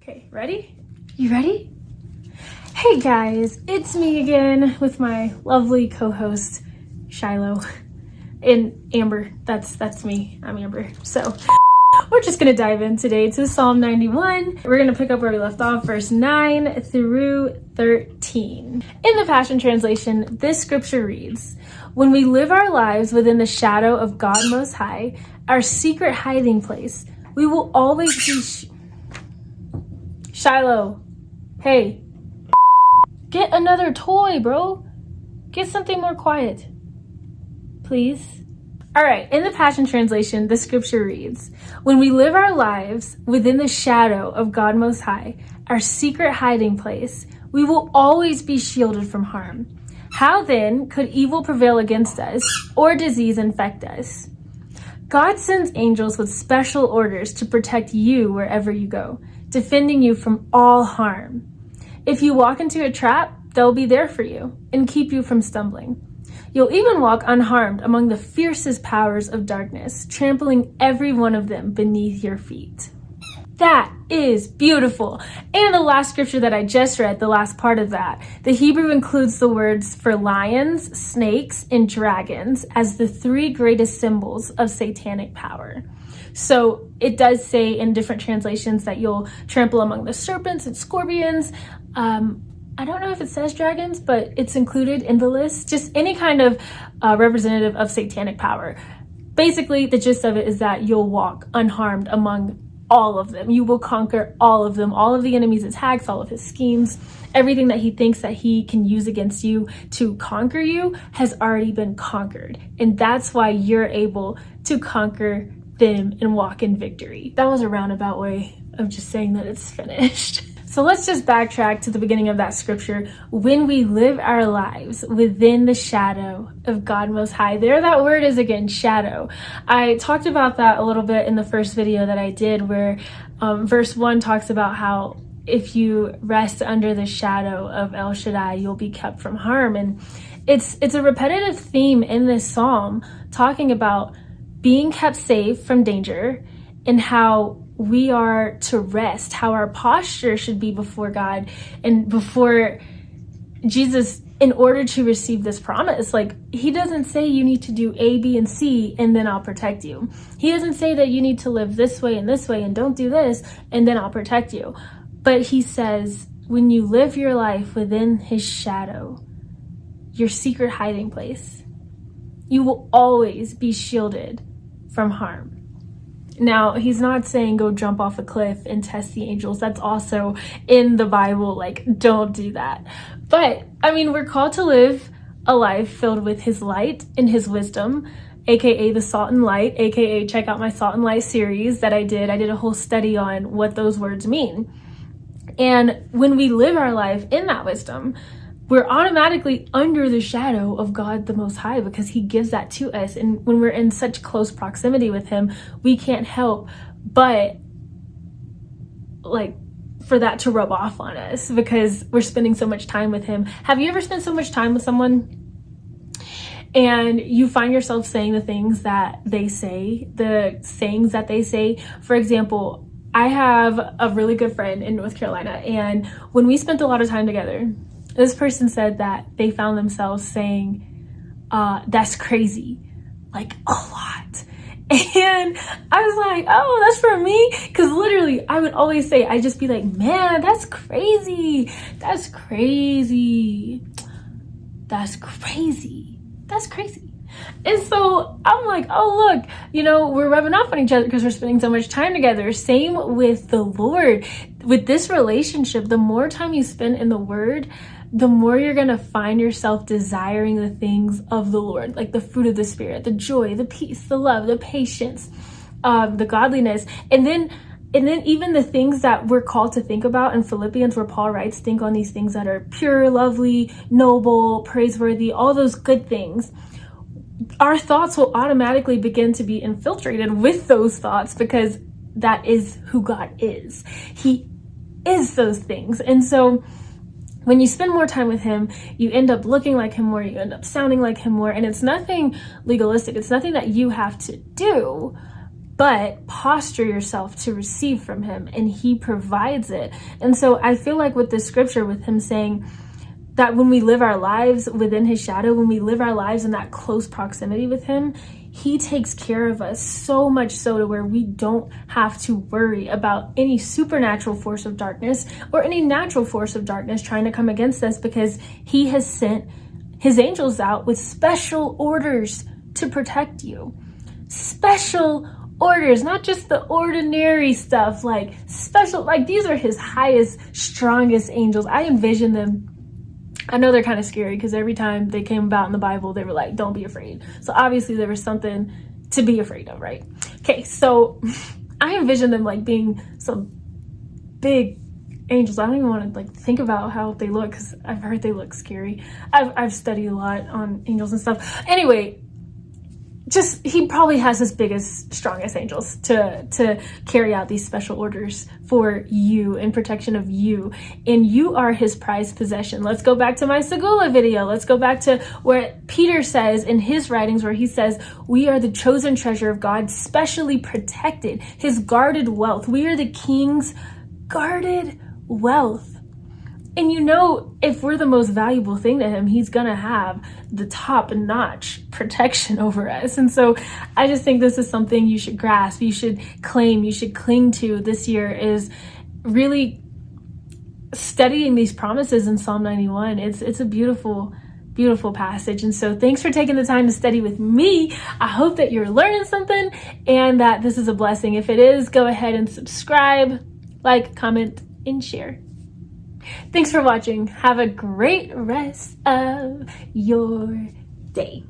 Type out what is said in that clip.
Okay, ready? You ready? Hey guys, it's me again with my lovely co-host, Shiloh, and Amber. That's me, I'm Amber. So we're just gonna dive in today to Psalm 91. We're gonna pick up where we left off, verse 9 through 13. In the Passion Translation, this scripture reads, "When we live our lives within the shadow of God Most High, our secret hiding place, we will always be..." Shiloh, hey, get another toy, bro. Get something more quiet, please. All right, in the Passion Translation, the scripture reads, "When we live our lives within the shadow of God Most High, our secret hiding place, we will always be shielded from harm. How then could evil prevail against us or disease infect us? God sends angels with special orders to protect you wherever you go, defending you from all harm. If you walk into a trap, they'll be there for you and keep you from stumbling. You'll even walk unharmed among the fiercest powers of darkness, trampling every one of them beneath your feet." That is beautiful. And the last scripture that I just read, the last part of that, the Hebrew includes the words for lions, snakes, and dragons as the three greatest symbols of satanic power. So it does say in different translations that you'll trample among the serpents and scorpions. I don't know if it says dragons, but it's included in the list. Just any kind of representative of satanic power. Basically, the gist of it is that you'll walk unharmed among all of them. You will conquer all of them, all of the enemy's attacks, all of his schemes. Everything that he thinks that he can use against you to conquer you has already been conquered. And that's why you're able to conquer them and walk in victory. That was a roundabout way of just saying that it's finished. So let's just backtrack to the beginning of that scripture. When we live our lives within the shadow of God Most High. There that word is again, shadow. I talked about that a little bit in the first video that I did, where verse 1 talks about how if you rest under the shadow of El Shaddai, you'll be kept from harm. And it's a repetitive theme in this psalm, talking about being kept safe from danger and how we are to rest, how our posture should be before God and before Jesus in order to receive this promise. Like, he doesn't say you need to do A, B, and C and then I'll protect you. He doesn't say that you need to live this way and don't do this and then I'll protect you. But he says when you live your life within his shadow, your secret hiding place, you will always be shielded from harm. Now, he's not saying go jump off a cliff and test the angels. That's also in the Bible. Like, don't do that. But, I mean, we're called to live a life filled with his light and his wisdom, aka the salt and light, aka check out my salt and light series that I did. I did a whole study on what those words mean. And when we live our life in that wisdom, we're automatically under the shadow of God the Most High because he gives that to us. And when we're in such close proximity with him, we can't help but like for that to rub off on us because we're spending so much time with him. Have you ever spent so much time with someone and you find yourself saying the things that they say, the sayings that they say? For example, I have a really good friend in North Carolina, and when we spent a lot of time together, this person said that they found themselves saying, that's crazy, like a lot. And I was like, oh, that's for me. Because literally, I would always say, I'd just be like, man, that's crazy. That's crazy. That's crazy. That's crazy. And so I'm like, oh, look, we're rubbing off on each other because we're spending so much time together. Same with the Lord. With this relationship, the more time you spend in the Word, the more you're going to find yourself desiring the things of the Lord, like the fruit of the Spirit, the joy, the peace, the love, the patience, the godliness. And then even the things that we're called to think about in Philippians, where Paul writes, think on these things that are pure, lovely, noble, praiseworthy, all those good things. Our thoughts will automatically begin to be infiltrated with those thoughts because that is who God is. He is those things. And so when you spend more time with him, you end up looking like him more, you end up sounding like him more. And it's nothing legalistic. It's nothing that you have to do, but posture yourself to receive from him, and he provides it. And so I feel like with this scripture, with him saying that when we live our lives within his shadow, when we live our lives in that close proximity with him, he takes care of us so much so to where we don't have to worry about any supernatural force of darkness or any natural force of darkness trying to come against us, because he has sent his angels out with special orders to protect you. Special orders, not just the ordinary stuff, like special, like these are his highest, strongest angels. I envision them. I know they're kind of scary because every time they came about in the Bible, they were like, don't be afraid. So obviously there was something to be afraid of, right? Okay, so I envision them like being some big angels. I don't even want to like think about how they look because I've heard they look scary. I've studied a lot on angels and stuff. Anyway, just he probably has his biggest, strongest angels to carry out these special orders for you in protection of you, and you are his prized possession. Let's go back to my Segula video. Let's go back to where Peter says in his writings, where he says we are the chosen treasure of God, specially protected, his guarded wealth. We are the king's guarded wealth. And you know, if we're the most valuable thing to him, he's gonna have the top-notch protection over us. And so I just think this is something you should grasp, you should claim, you should cling to this year, is really studying these promises in Psalm 91. It's a beautiful, beautiful passage. And so thanks for taking the time to study with me. I hope that you're learning something and that this is a blessing. If it is, go ahead and subscribe, like, comment, and share. Thanks for watching. Have a great rest of your day.